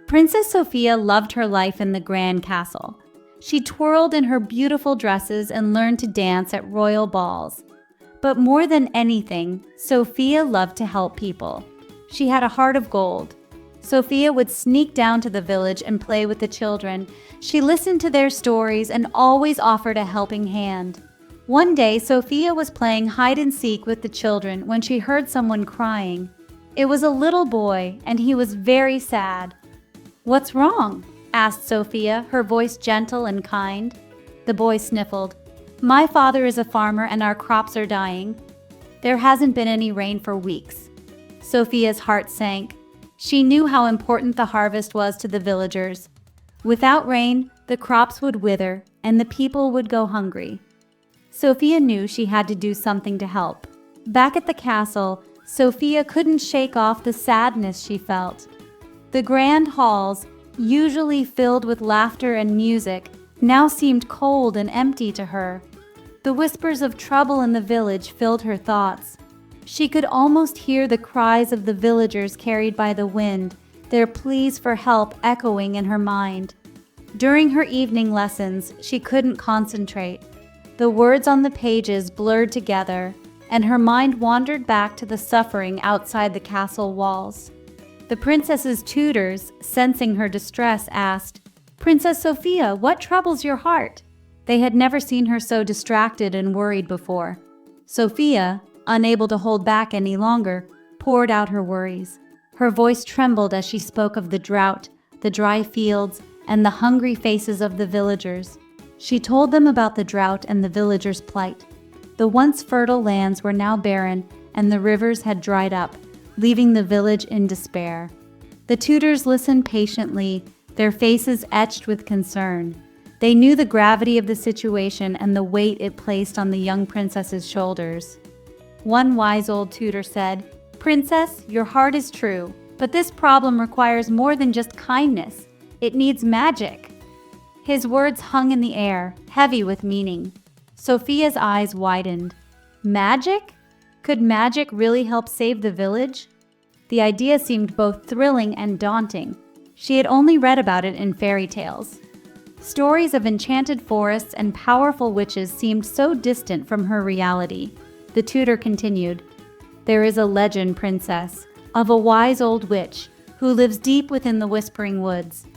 Princess Sofia loved her life in the grand castle. She twirled in her beautiful dresses and learned to dance at royal balls. But more than anything, Sofia loved to help people. She had a heart of gold. Sofia would sneak down to the village and play with the children. She listened to their stories and always offered a helping hand. One day, Sofia was playing hide and seek with the children when she heard someone crying. It was a little boy, and he was very sad. "What's wrong?" asked Sofia, her voice gentle and kind. The boy sniffled. "My father is a farmer and our crops are dying. There hasn't been any rain for weeks." Sofia's heart sank. She knew how important the harvest was to the villagers. Without rain, the crops would wither and the people would go hungry. Sofia knew she had to do something to help. Back at the castle, Sofia couldn't shake off the sadness she felt. The grand halls, usually filled with laughter and music, now seemed cold and empty to her. The whispers of trouble in the village filled her thoughts. She could almost hear the cries of the villagers carried by the wind, their pleas for help echoing in her mind. During her evening lessons, she couldn't concentrate. The words on the pages blurred together, and her mind wandered back to the suffering outside the castle walls. The princess's tutors, sensing her distress, asked, "Princess Sofia, what troubles your heart?" They had never seen her so distracted and worried before. Sofia, unable to hold back any longer, poured out her worries. Her voice trembled as she spoke of the drought, the dry fields, and the hungry faces of the villagers. She told them about the drought and the villagers' plight. The once fertile lands were now barren, and the rivers had dried up, leaving the village in despair. The tutors listened patiently, their faces etched with concern. They knew the gravity of the situation and the weight it placed on the young princess's shoulders. One wise old tutor said, "Princess, your heart is true, but this problem requires more than just kindness. It needs magic." His words hung in the air, heavy with meaning. Sofia's eyes widened. Magic? Could magic really help save the village? The idea seemed both thrilling and daunting. She had only read about it in fairy tales. Stories of enchanted forests and powerful witches seemed so distant from her reality. The tutor continued, "There is a legend, princess, of a wise old witch who lives deep within the Whispering Woods.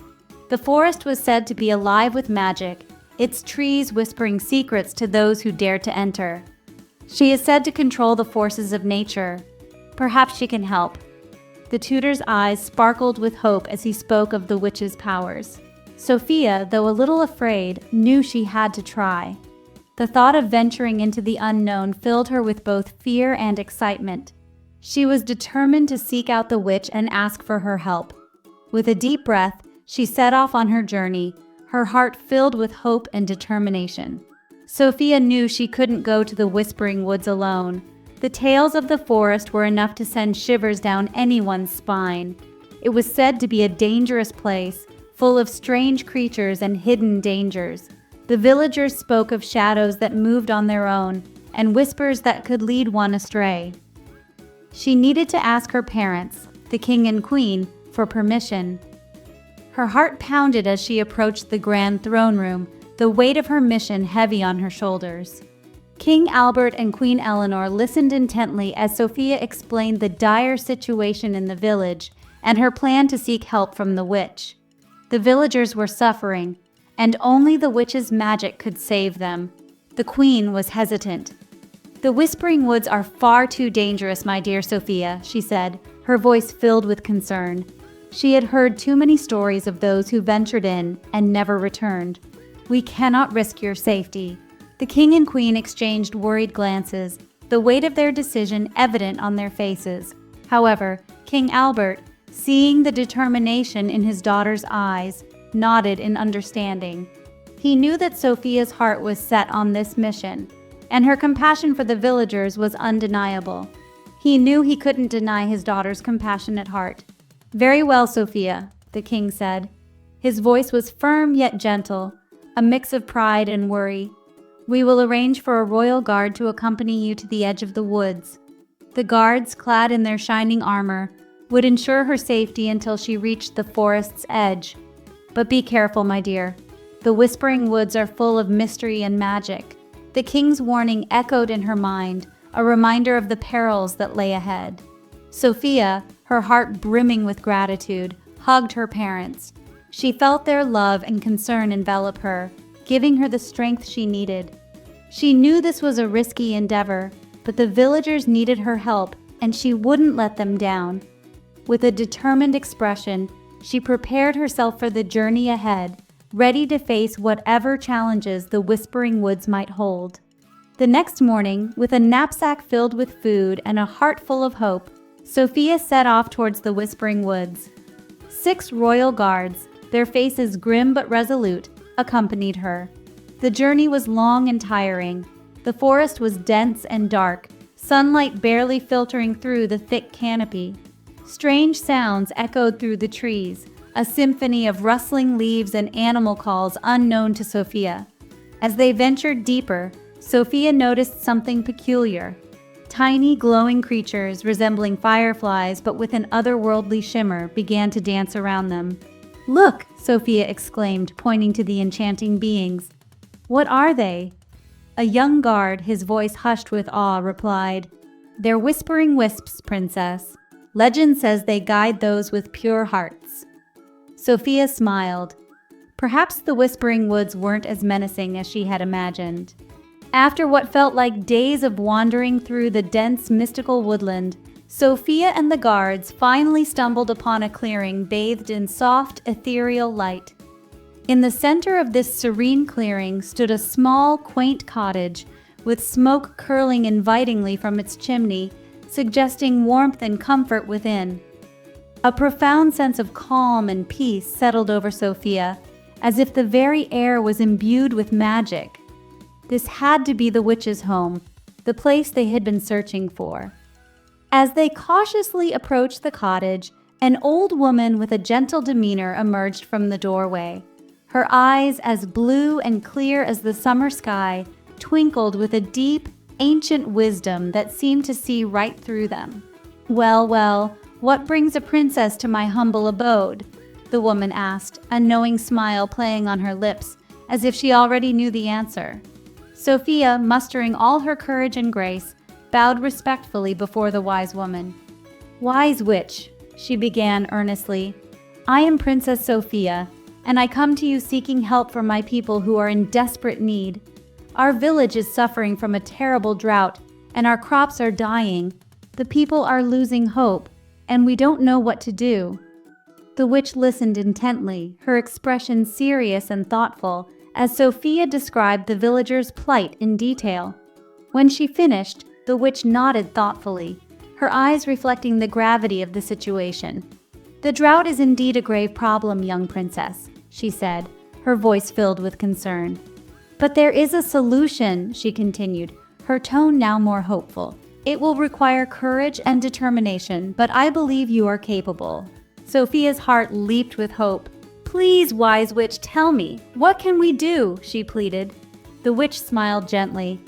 The forest was said to be alive with magic, its trees whispering secrets to those who dare to enter. She is said to control the forces of nature. Perhaps she can help." The tutor's eyes sparkled with hope as he spoke of the witch's powers. Sofia, though a little afraid, knew she had to try. The thought of venturing into the unknown filled her with both fear and excitement. She was determined to seek out the witch and ask for her help. With a deep breath, she set off on her journey, her heart filled with hope and determination. Sofia knew she couldn't go to the Whispering Woods alone. The tales of the forest were enough to send shivers down anyone's spine. It was said to be a dangerous place, full of strange creatures and hidden dangers. The villagers spoke of shadows that moved on their own, and whispers that could lead one astray. She needed to ask her parents, the king and queen, for permission. Her heart pounded as she approached the grand throne room, the weight of her mission heavy on her shoulders. King Albert and Queen Eleanor listened intently as Sofia explained the dire situation in the village and her plan to seek help from the witch. The villagers were suffering, and only the witch's magic could save them. The queen was hesitant. "The Whispering Woods are far too dangerous, my dear Sofia," she said, her voice filled with concern. She had heard too many stories of those who ventured in and never returned. "We cannot risk your safety." The king and queen exchanged worried glances, the weight of their decision evident on their faces. However, King Albert, seeing the determination in his daughter's eyes, nodded in understanding. He knew that Sofia's heart was set on this mission, and her compassion for the villagers was undeniable. He knew he couldn't deny his daughter's compassionate heart. "Very well, Sofia," the king said. His voice was firm yet gentle, a mix of pride and worry. "We will arrange for a royal guard to accompany you to the edge of the woods." The guards, clad in their shining armor, would ensure her safety until she reached the forest's edge. But be careful, my dear. The Whispering Woods are full of mystery and magic. The king's warning echoed in her mind, a reminder of the perils that lay ahead. Sofia, her heart brimming with gratitude, hugged her parents. She felt their love and concern envelop her, giving her the strength she needed. She knew this was a risky endeavor, but the villagers needed her help, and she wouldn't let them down. With a determined expression, she prepared herself for the journey ahead, ready to face whatever challenges the Whispering Woods might hold. The next morning, with a knapsack filled with food and a heart full of hope, Sofia set off towards the Whispering Woods. 6 royal guards, their faces grim but resolute, accompanied her. The journey was long and tiring. The forest was dense and dark, sunlight barely filtering through the thick canopy. Strange sounds echoed through the trees, a symphony of rustling leaves and animal calls unknown to Sofia. As they ventured deeper, Sofia noticed something peculiar. Tiny, glowing creatures resembling fireflies but with an otherworldly shimmer began to dance around them. "Look!" Sofia exclaimed, pointing to the enchanting beings. "What are they?" A young guard, his voice hushed with awe, replied, "They're whispering wisps, princess. Legend says they guide those with pure hearts." Sofia smiled. Perhaps the Whispering Woods weren't as menacing as she had imagined. After what felt like days of wandering through the dense, mystical woodland, Sofia and the guards finally stumbled upon a clearing bathed in soft, ethereal light. In the center of this serene clearing stood a small, quaint cottage, with smoke curling invitingly from its chimney, suggesting warmth and comfort within. A profound sense of calm and peace settled over Sofia, as if the very air was imbued with magic. This had to be the witch's home, the place they had been searching for. As they cautiously approached the cottage, an old woman with a gentle demeanor emerged from the doorway. Her eyes, as blue and clear as the summer sky, twinkled with a deep, ancient wisdom that seemed to see right through them. "Well, well, what brings a princess to my humble abode?" the woman asked, a knowing smile playing on her lips, as if she already knew the answer. Sofia, mustering all her courage and grace, bowed respectfully before the wise woman. "Wise witch," she began earnestly, "I am Princess Sofia, and I come to you seeking help for my people who are in desperate need. Our village is suffering from a terrible drought, and our crops are dying. The people are losing hope, and we don't know what to do." The witch listened intently, her expression serious and thoughtful, as Sofia described the villagers' plight in detail. When she finished, the witch nodded thoughtfully, her eyes reflecting the gravity of the situation. "The drought is indeed a grave problem, young princess," she said, her voice filled with concern. "But there is a solution," she continued, her tone now more hopeful. "It will require courage and determination, but I believe you are capable." Sofia's heart leaped with hope. "Please, wise witch, tell me, what can we do?" she pleaded. The witch smiled gently.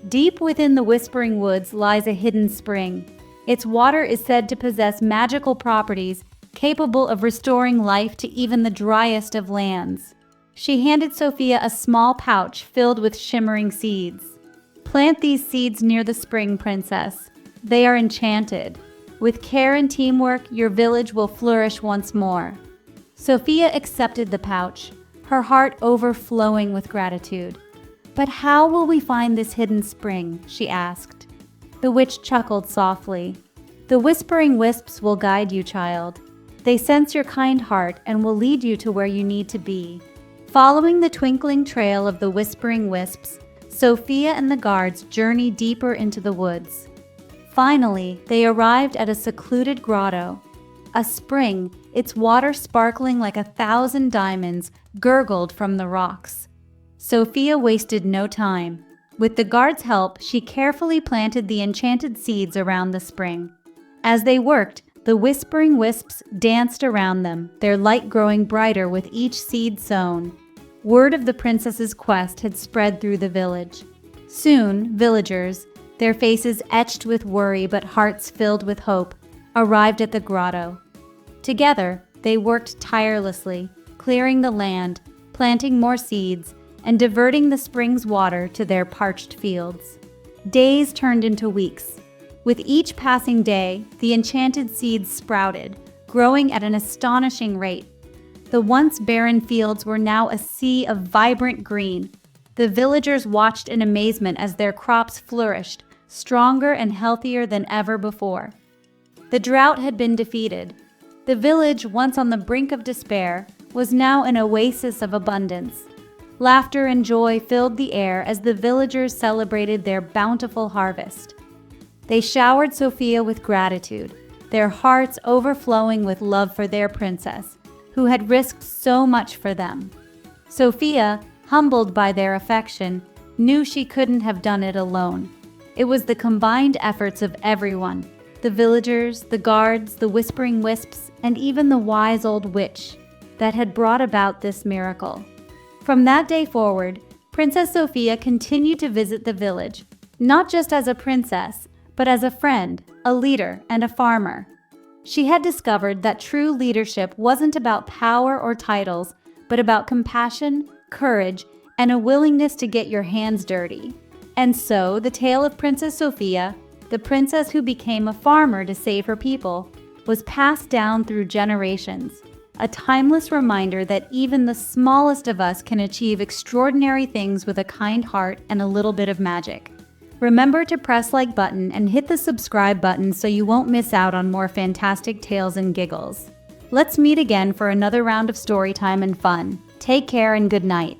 "Deep within the Whispering Woods lies a hidden spring. Its water is said to possess magical properties capable of restoring life to even the driest of lands." She handed Sofia a small pouch filled with shimmering seeds. "Plant these seeds near the spring, princess. They are enchanted. With care and teamwork, your village will flourish once more." Sofia accepted the pouch, her heart overflowing with gratitude. "But how will we find this hidden spring?" she asked. The witch chuckled softly. "The Whispering Wisps will guide you, child. They sense your kind heart and will lead you to where you need to be." Following the twinkling trail of the Whispering Wisps, Sofia and the guards journeyed deeper into the woods. Finally, they arrived at a secluded grotto. A spring, its water sparkling like 1,000 diamonds, gurgled from the rocks. Sofia wasted no time. With the guards' help, she carefully planted the enchanted seeds around the spring. As they worked, the Whispering Wisps danced around them, their light growing brighter with each seed sown. Word of the princess's quest had spread through the village. Soon, villagers, their faces etched with worry but hearts filled with hope, arrived at the grotto. Together, they worked tirelessly, clearing the land, planting more seeds, and diverting the spring's water to their parched fields. Days turned into weeks. With each passing day, the enchanted seeds sprouted, growing at an astonishing rate. The once barren fields were now a sea of vibrant green. The villagers watched in amazement as their crops flourished, stronger and healthier than ever before. The drought had been defeated. The village, once on the brink of despair, was now an oasis of abundance. Laughter and joy filled the air as the villagers celebrated their bountiful harvest. They showered Sofia with gratitude, their hearts overflowing with love for their princess, who had risked so much for them. Sofia, humbled by their affection, knew she couldn't have done it alone. It was the combined efforts of everyone, the villagers, the guards, the whispering wisps, and even the wise old witch, that had brought about this miracle. From that day forward, Princess Sofia continued to visit the village, not just as a princess, but as a friend, a leader, and a farmer. She had discovered that true leadership wasn't about power or titles, but about compassion, courage, and a willingness to get your hands dirty. And so, the tale of Princess Sofia, the princess who became a farmer to save her people, was passed down through generations, a timeless reminder that even the smallest of us can achieve extraordinary things with a kind heart and a little bit of magic. Remember to press like button and hit the subscribe button so you won't miss out on more fantastic tales and giggles. Let's meet again for another round of story time and fun. Take care and good night.